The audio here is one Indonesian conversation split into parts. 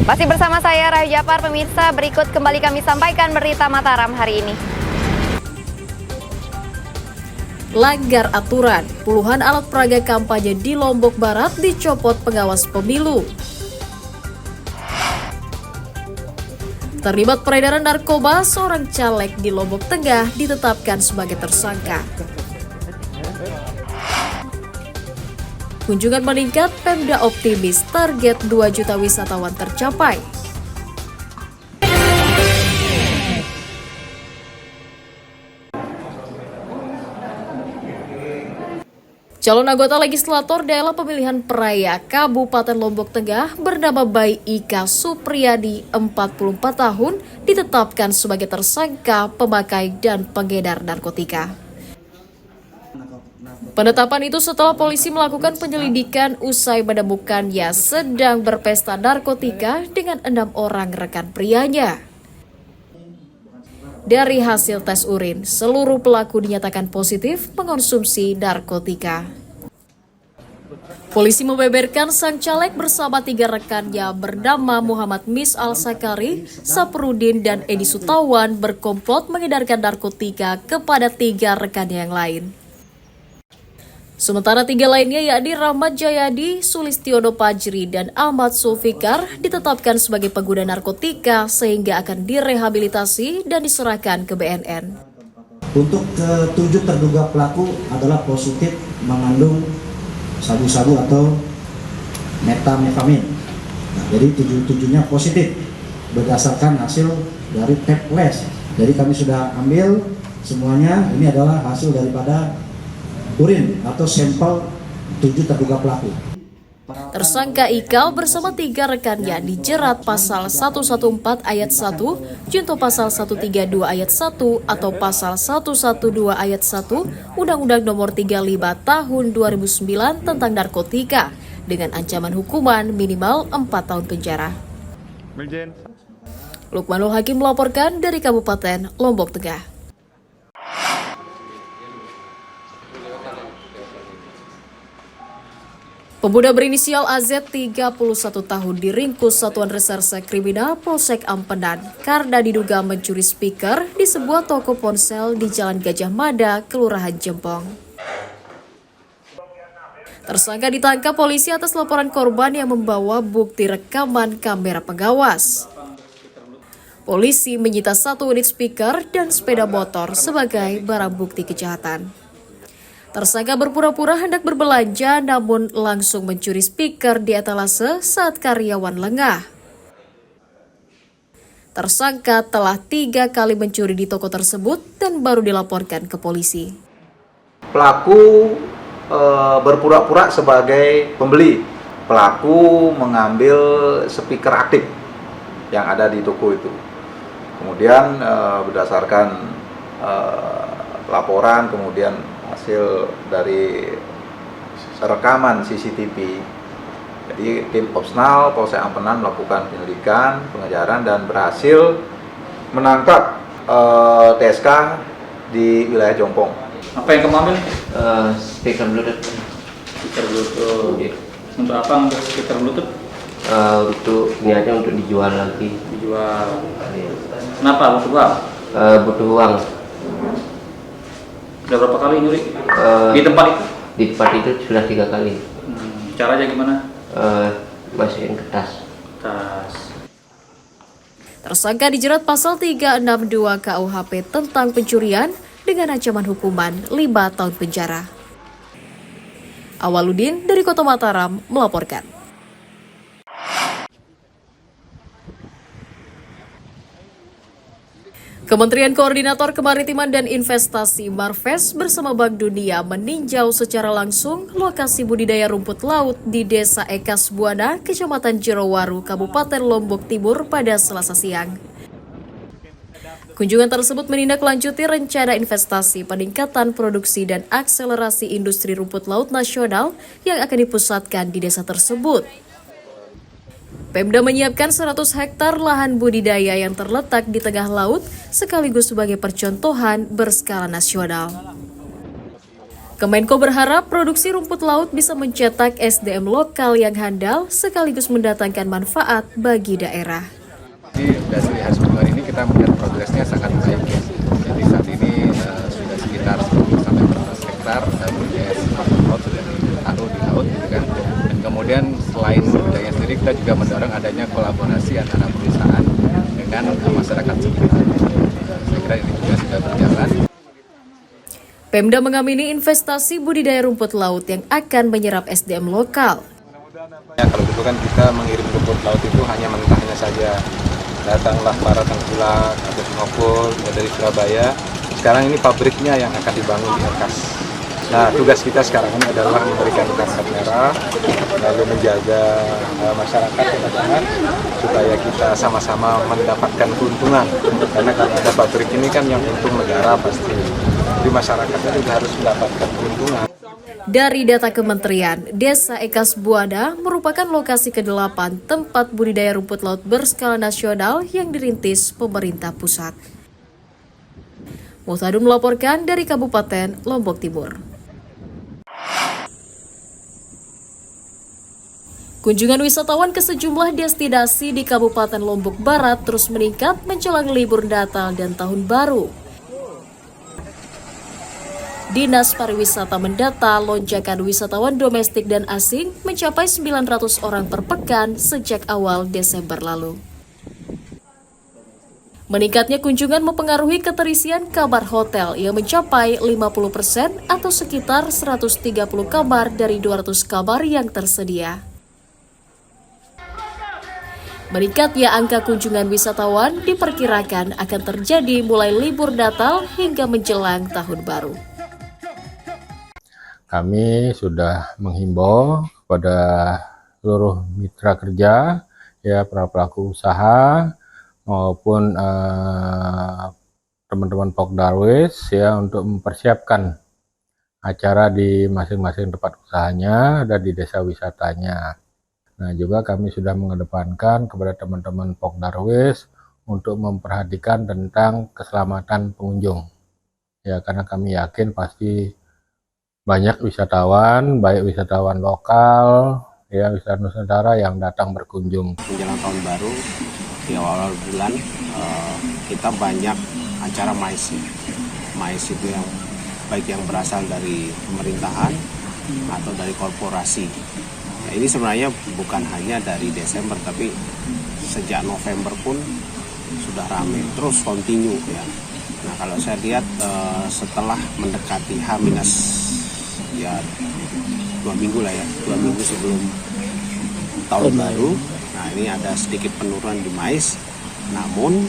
Masih bersama saya Rayu Japar, pemirsa. Berikut kembali kami sampaikan berita Mataram hari ini. Langgar aturan, puluhan alat peraga kampanye di Lombok Barat dicopot pengawas pemilu. Terlibat peredaran narkoba, seorang caleg di Lombok Tengah ditetapkan sebagai tersangka. Kunjungan meningkat, Pemda optimis target 2 juta wisatawan tercapai. Calon anggota legislator daerah pemilihan Peraya Kabupaten Lombok Tengah bernama Bayi Ika Supriyadi, 44 tahun, ditetapkan sebagai tersangka pemakai dan pengedar narkotika. Penetapan itu setelah polisi melakukan penyelidikan usai menemukannya sedang berpesta narkotika dengan 6 orang rekan prianya. Dari hasil tes urin, seluruh pelaku dinyatakan positif mengonsumsi narkotika. Polisi membeberkan sang caleg bersama 3 rekannya bernama Muhammad Mis Al-Sakari, Saprudin, dan Edi Sutawan berkomplot mengedarkan narkotika kepada 3 rekannya yang lain. Sementara 3 lainnya yakni Rahmat Jayadi, Sulistiono Pajri, dan Ahmad Sulfikar ditetapkan sebagai pengguna narkotika sehingga akan direhabilitasi dan diserahkan ke BNN. Untuk ke-7 terduga pelaku adalah positif mengandung sabu-sabu atau metamfetamin. Jadi 7-7-nya positif berdasarkan hasil dari tes les. Jadi kami sudah ambil semuanya, ini adalah hasil daripada urin atau sampel 7 terduga pelaku. Tersangka Ika bersama 3 rekannya dijerat pasal 114 ayat 1, junto pasal 132 ayat 1 atau pasal 112 ayat 1 Undang-Undang Nomor 35 Tahun 2009 tentang narkotika dengan ancaman hukuman minimal 4 tahun penjara. Lukmanul Hakim melaporkan dari Kabupaten Lombok Tengah. Pemuda berinisial AZ 31 tahun diringkus Satuan Reserse Kriminal Polsek Ampenan karena diduga mencuri speaker di sebuah toko ponsel di Jalan Gajah Mada, Kelurahan Jempong. Tersangka ditangkap polisi atas laporan korban yang membawa bukti rekaman kamera pengawas. Polisi menyita 1 unit speaker dan sepeda motor sebagai barang bukti kejahatan. Tersangka berpura-pura hendak berbelanja namun langsung mencuri speaker di etalase saat karyawan lengah. Tersangka telah 3 kali mencuri di toko tersebut dan baru dilaporkan ke polisi. Pelaku berpura-pura sebagai pembeli. Pelaku mengambil speaker aktif yang ada di toko itu. Kemudian berdasarkan laporan, kemudian hasil dari rekaman CCTV, jadi tim Popsnal Polsek Ampenan melakukan penyelidikan, pengejaran dan berhasil menangkap TSK di wilayah Jompong. Apa yang kamu ambil? Speaker Bluetooth. Speaker Bluetooth. Yeah. Untuk apa untuk speaker Bluetooth? Untuk ini aja, untuk dijual lagi. Dijual. Kenapa butuh uang? Butuh uang. Udah berapa kali nyuri? Di tempat itu? Di tempat itu sudah 3 kali. Caranya gimana? Masukin ke tas. Tersangka dijerat pasal 362 KUHP tentang pencurian dengan ancaman hukuman 5 tahun penjara. Awaludin dari Kota Mataram melaporkan. Kementerian Koordinator Kemaritiman dan Investasi Marves bersama Bank Dunia meninjau secara langsung lokasi budidaya rumput laut di Desa Ekas Buana, Kecamatan Jerowaru, Kabupaten Lombok Timur pada Selasa siang. Kunjungan tersebut menindaklanjuti rencana investasi peningkatan produksi dan akselerasi industri rumput laut nasional yang akan dipusatkan di desa tersebut. Pemda menyiapkan 100 hektar lahan budidaya yang terletak di tengah laut sekaligus sebagai percontohan berskala nasional. Kemenko berharap produksi rumput laut bisa mencetak SDM lokal yang handal sekaligus mendatangkan manfaat bagi daerah. Jadi dari hasil penjualan ini kita melihat progresnya sangat baik ya. Jadi saat ini sudah sekitar 10-15 hektar budidaya rumput laut sudah ditaruh di laut gitu kan. Dan kemudian selain budidaya sendiri kita juga mendorong adanya kolaborasi antara perusahaan dengan masyarakat sekitar. Saya kira ini juga sudah berjalan. Pemda mengamini investasi budidaya rumput laut yang akan menyerap SDM lokal. Ya, kalau gitu kan kita mengirim rumput laut itu hanya mentahnya saja. Datanglah para tengkulak atau pengopul dari Surabaya. Sekarang ini pabriknya yang akan dibangun di Erkas. Nah, tugas kita sekarang ini adalah memberikan karpet merah, lalu menjaga masyarakat pedagang supaya kita sama-sama mendapatkan keuntungan. Karena kalau ada pabrik ini kan yang untung negara pasti. Jadi masyarakatnya juga harus mendapatkan keuntungan. Dari data Kementerian, Desa Ekas Buada merupakan lokasi ke-8 tempat budidaya rumput laut berskala nasional yang dirintis pemerintah pusat. Muhtadun melaporkan dari Kabupaten Lombok Timur. Kunjungan wisatawan ke sejumlah destinasi di Kabupaten Lombok Barat terus meningkat menjelang libur Natal dan Tahun Baru. Dinas Pariwisata mendata lonjakan wisatawan domestik dan asing mencapai 900 orang per pekan sejak awal Desember lalu. Meningkatnya kunjungan mempengaruhi keterisian kamar hotel yang mencapai 50% atau sekitar 130 kamar dari 200 kamar yang tersedia. Meningkatnya angka kunjungan wisatawan diperkirakan akan terjadi mulai libur Natal hingga menjelang Tahun Baru. Kami sudah menghimbau kepada seluruh mitra kerja, ya para pelaku usaha maupun teman-teman Pok Darwis ya untuk mempersiapkan acara di masing-masing tempat usahanya dan di desa wisatanya. Nah, juga kami sudah mengedepankan kepada teman-teman Pok Darwis untuk memperhatikan tentang keselamatan pengunjung. Ya, karena kami yakin pasti banyak wisatawan, baik wisatawan lokal, ya wisatawan Nusantara yang datang berkunjung. Menjelang Tahun Baru, di awal bulan, kita banyak acara MAIS. MAIS itu yang baik yang berasal dari pemerintahan atau dari korporasi. Nah, ini sebenarnya bukan hanya dari Desember, tapi sejak November pun sudah ramai, terus continue ya. Nah, kalau saya lihat setelah mendekati H- ya 2 minggu lah ya, 2 minggu sebelum Tahun Baru. Nah, ini ada sedikit penurunan di MAIS, namun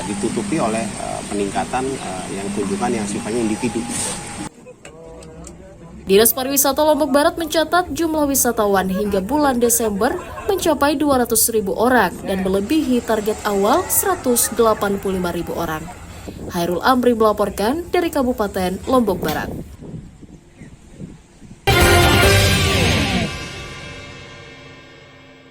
ditutupi oleh peningkatan yang kunjungan yang sifatnya individu. Dinas Pariwisata Lombok Barat mencatat jumlah wisatawan hingga bulan Desember mencapai 200.000 orang dan melebihi target awal 185.000 orang. Hairul Amri melaporkan dari Kabupaten Lombok Barat.